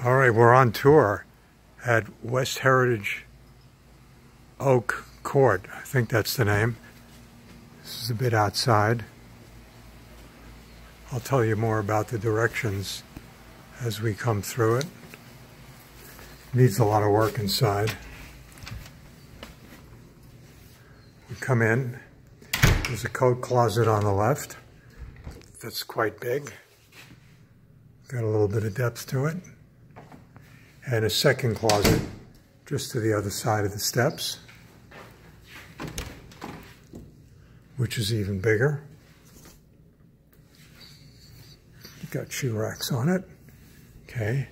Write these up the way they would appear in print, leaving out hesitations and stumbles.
All right, we're on tour at West Heritage Oak Court. I think that's the name. This is a bit outside. I'll tell you more about the directions as we come through it. Needs a lot of work inside. We come in. There's a coat closet on the left. That's quite big. Got a little bit of depth to it. And a second closet just to the other side of the steps, which is even bigger. Got shoe racks on it. Okay.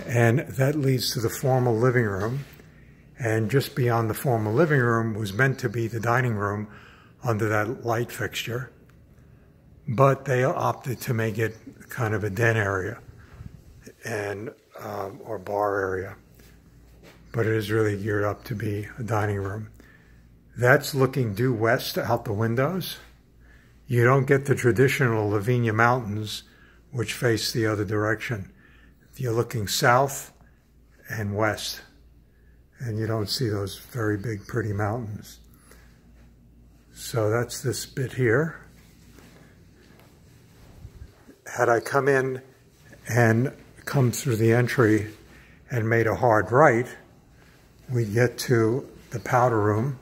And that leads to the formal living room. And just beyond the formal living room was meant to be the dining room under that light fixture. But they opted to make it kind of a den area and or bar area. But it is really geared up to be a dining room. That's looking due west out the windows. You don't get the traditional Vina Mountains, which face the other direction. You're looking south and west, and you don't see those very big, pretty mountains. So that's this bit here. Had I come in and come through the entry and made a hard right, we'd get to the powder room,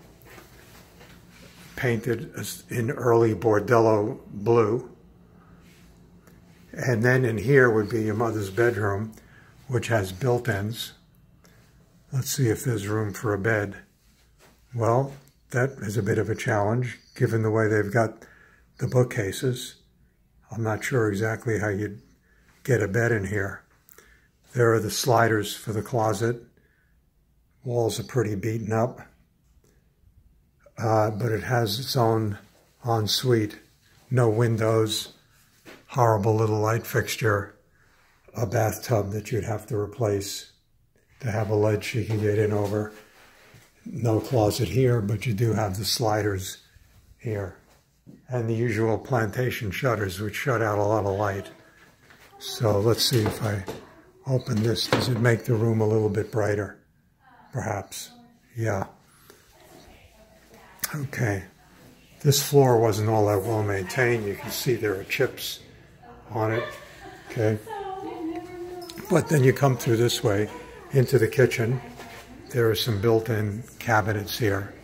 painted in early Bordello blue. And then in here would be your mother's bedroom, which has built-ins. Let's see if there's room for a bed. Well, that is a bit of a challenge, given the way they've got the bookcases. I'm not sure exactly how you'd get a bed in here. There are the sliders for the closet. Walls are pretty beaten up. But it has its own ensuite. No windows, horrible little light fixture, a bathtub that you'd have to replace to have a ledge you can get in over. No closet here, but you do have the sliders here. And the usual plantation shutters, which shut out a lot of light. So let's see if I open this. Does it make the room a little bit brighter? Perhaps. Yeah. Okay. This floor wasn't all that well maintained. You can see there are chips on it. Okay. But then you come through this way into the kitchen. There are some built-in cabinets here.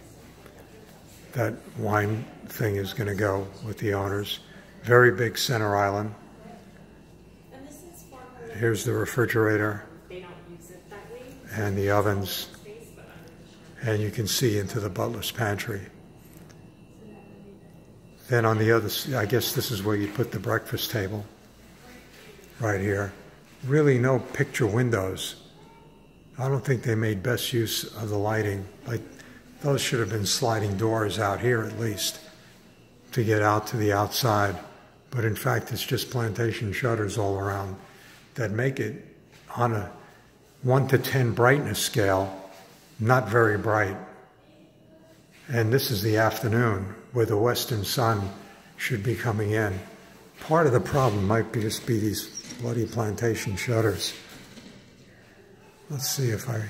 That wine thing is going to go with the owners. Very big center island. Here's the refrigerator and the ovens. And you can see into the butler's pantry. Then on the other side, I guess this is where you put the breakfast table. Right here. Really no picture windows. I don't think they made best use of the lighting. Like, those should have been sliding doors out here at least to get out to the outside. But in fact, it's just plantation shutters all around that make it, on a 1 to 10 brightness scale, not very bright. And this is the afternoon where the western sun should be coming in. Part of the problem might be just be these bloody plantation shutters. Let's see if I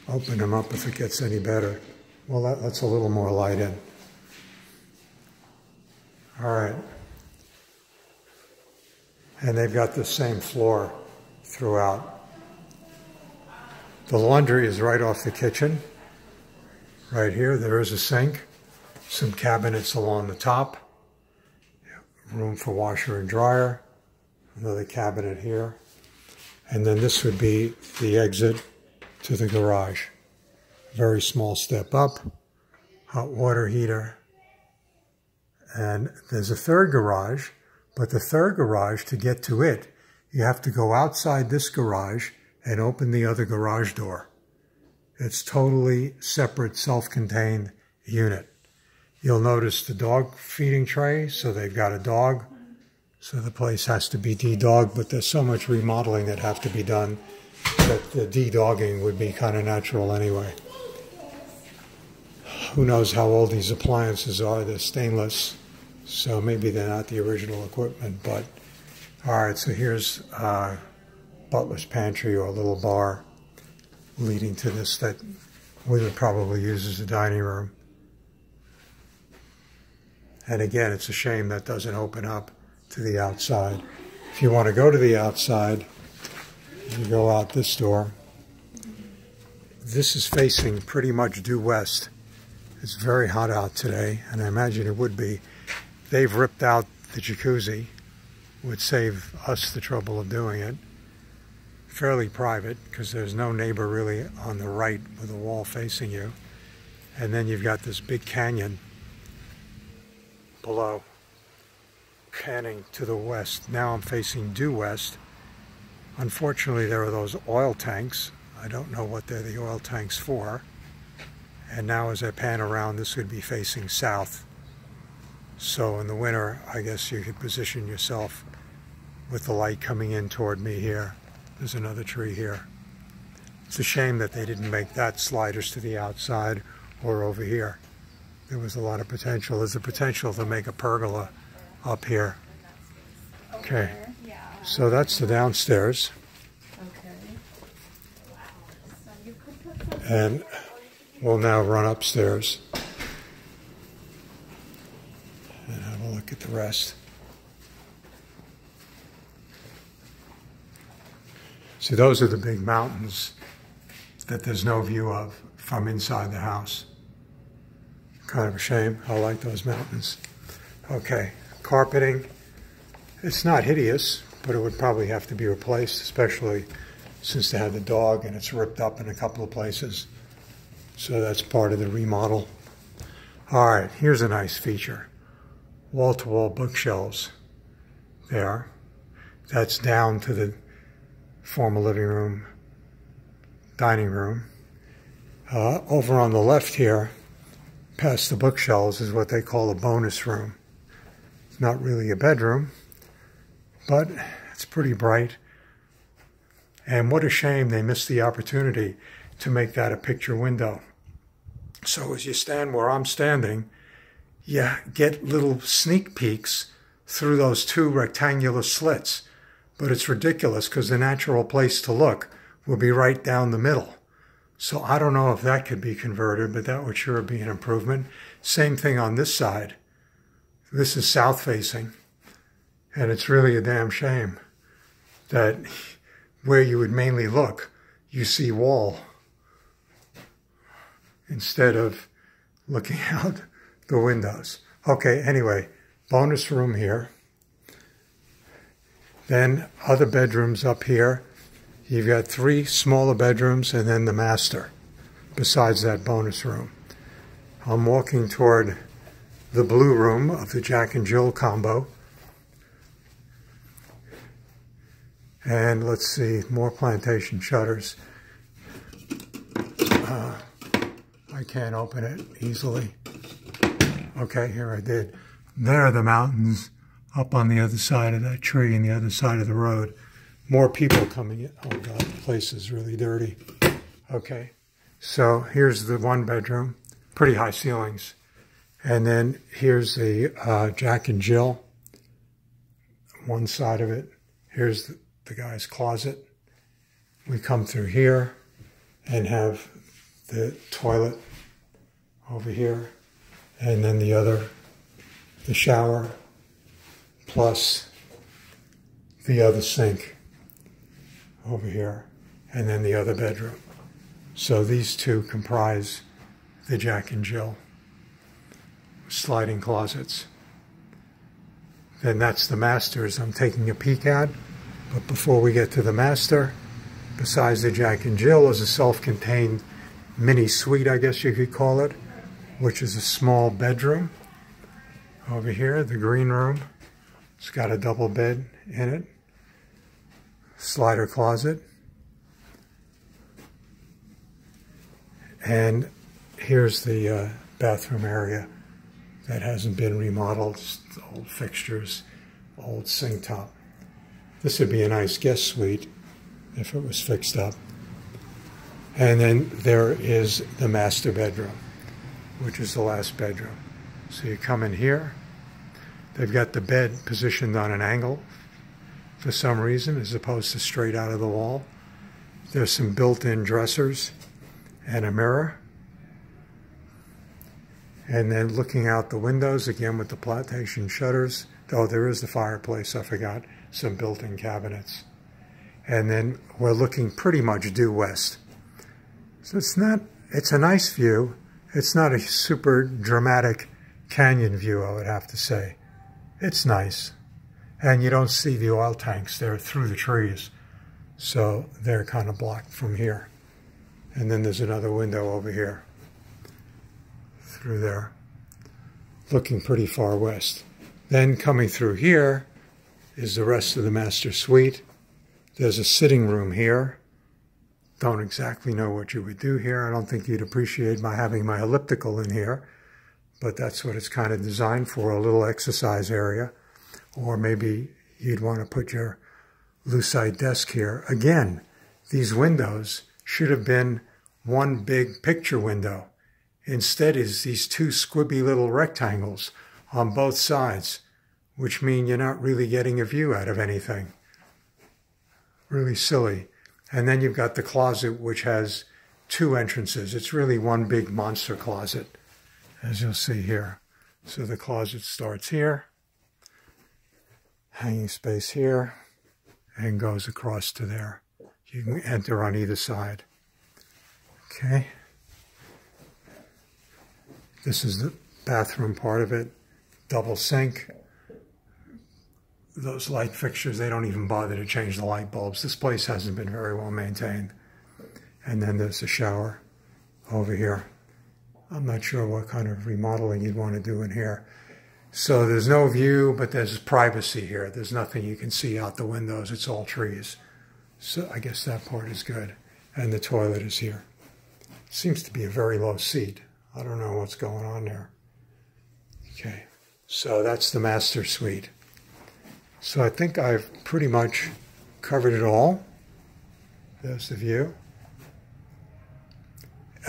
open them up, if it gets any better. Well, that lets a little more light in. All right. And they've got the same floor throughout. The laundry is right off the kitchen. Right here, there is a sink, some cabinets along the top, room for washer and dryer, another cabinet here. And then this would be the exit to the garage. Very small step up, hot water heater. And there's a third garage, but the third garage, to get to it, you have to go outside this garage and open the other garage door. It's totally separate, self-contained unit. You'll notice the dog feeding tray, so they've got a dog. So the place has to be de-dogged, but there's so much remodeling that have to be done that the de-dogging would be kind of natural anyway. Who knows how old these appliances are? They're stainless, so maybe they're not the original equipment, but all right, so here's butler's pantry or a little bar leading to this that we would probably use as a dining room. And again, it's a shame that doesn't open up to the outside. If you want to go to the outside, you go out this door. This is facing pretty much due west. It's very hot out today, and I imagine it would be. They've ripped out the jacuzzi, would save us the trouble of doing it. Fairly private, because there's no neighbor really on the right with a wall facing you. And then you've got this big canyon below, panning to the west. Now I'm facing due west. Unfortunately, there are those oil tanks. I don't know what they're the oil tanks for. And now as I pan around, this would be facing south. So in the winter, I guess you could position yourself with the light coming in toward me here. There's another tree here. It's a shame that they didn't make that sliders to the outside or over here. There was a lot of potential. There's a potential to make a pergola up here. Okay, so that's the downstairs. And we'll now run upstairs and have a look at the rest. See, those are the big mountains that there's no view of from inside the house. Kind of a shame. I like those mountains. Okay, carpeting. It's not hideous, but it would probably have to be replaced, especially since they had the dog and it's ripped up in a couple of places. So that's part of the remodel. All right, here's a nice feature. Wall-to-wall bookshelves there. That's down to the former living room, dining room. Over on the left here, past the bookshelves, is what they call a bonus room. It's not really a bedroom, but it's pretty bright. And what a shame they missed the opportunity to make that a picture window. So as you stand where I'm standing, you get little sneak peeks through those two rectangular slits. But it's ridiculous because the natural place to look will be right down the middle. So I don't know if that could be converted, but that would sure be an improvement. Same thing on this side. This is south facing, and it's really a damn shame that where you would mainly look, you see wall instead of looking out the windows. Okay, anyway, bonus room here. Then other bedrooms up here. You've got 3 smaller bedrooms and then the master besides that bonus room. I'm walking toward the blue room of the Jack and Jill combo. And let's see, more plantation shutters. I can't open it easily. Okay, here I did. There are the mountains up on the other side of that tree and the other side of the road. More people coming in. Oh God, the place is really dirty. Okay, so here's the 1 bedroom, pretty high ceilings. And then here's the Jack and Jill, one side of it. Here's the guy's closet. We come through here and have the toilet over here. And then the shower, plus the other sink over here, and then the other bedroom. So these 2 comprise the Jack and Jill sliding closets. Then that's the master's I'm taking a peek at. But before we get to the master, besides the Jack and Jill is a self-contained mini suite, I guess you could call it, which is a small bedroom. Over here, the green room. It's got a double bed in it. Slider closet. And here's the bathroom area that hasn't been remodeled. Just old fixtures, old sink top. This would be a nice guest suite if it was fixed up. And then there is the master bedroom, which is the last bedroom. So you come in here. They've got the bed positioned on an angle, for some reason, as opposed to straight out of the wall. There's some built-in dressers and a mirror. And then looking out the windows, again with the plantation shutters. Oh, there is the fireplace, I forgot. Some built-in cabinets. And then we're looking pretty much due west. So it's a nice view. It's not a super dramatic canyon view, I would have to say. It's nice. And you don't see the oil tanks. They're through the trees. So they're kind of blocked from here. And then there's another window over here. Through there. Looking pretty far west. Then coming through here is the rest of the master suite. There's a sitting room here. Don't exactly know what you would do here. I don't think you'd appreciate my having my elliptical in here. But that's what it's kind of designed for, a little exercise area. Or maybe you'd want to put your lucite desk here. Again, these windows should have been one big picture window. Instead is these two squibby little rectangles on both sides, which mean you're not really getting a view out of anything. Really silly. And then you've got the closet, which has two entrances. It's really one big monster closet, as you'll see here. So the closet starts here, hanging space here, and goes across to there. You can enter on either side. Okay. This is the bathroom part of it. Double sink. Those light fixtures, they don't even bother to change the light bulbs. This place hasn't been very well maintained. And then there's a shower over here. I'm not sure what kind of remodeling you'd want to do in here. So there's no view, but there's privacy here. There's nothing you can see out the windows. It's all trees. So I guess that part is good. And the toilet is here. Seems to be a very low seat. I don't know what's going on there. Okay, so that's the master suite. So I think I've pretty much covered it all. There's the view.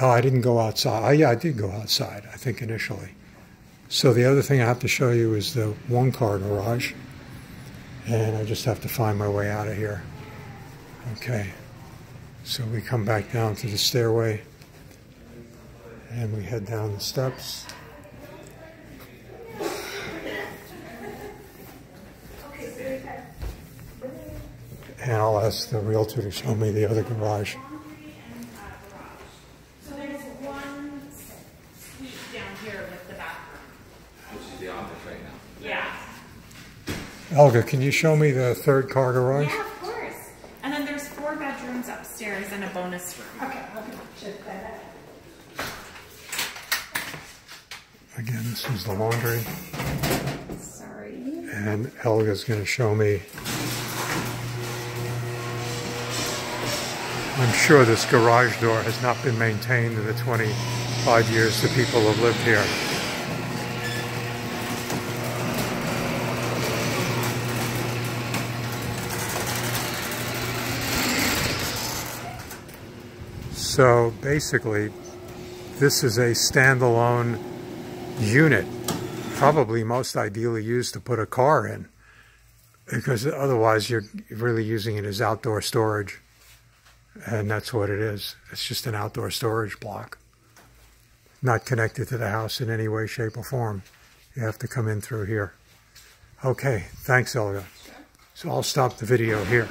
Oh, I didn't go outside. Oh, yeah, I did go outside, I think, initially. So the other thing I have to show you is the one-car garage. And I just have to find my way out of here. Okay, so we come back down to the stairway. And we head down the steps. And I'll ask the realtor to show me the other garage. So there's one suite down here with the bathroom. Which is the office right now. Yeah. Elga, can you show me the third car garage? Yeah, of course. And then there's 4 bedrooms upstairs and a bonus room. Okay, let me check that out. Again, this is the laundry. Sorry. And Elga's going to show me. I'm sure this garage door has not been maintained in the 25 years the people have lived here. So basically, this is a standalone unit, probably most ideally used to put a car in, because otherwise you're really using it as outdoor storage. And that's what it is. It's just an outdoor storage block. Not connected to the house in any way, shape, or form. You have to come in through here. Okay, thanks, Elga. So I'll stop the video here.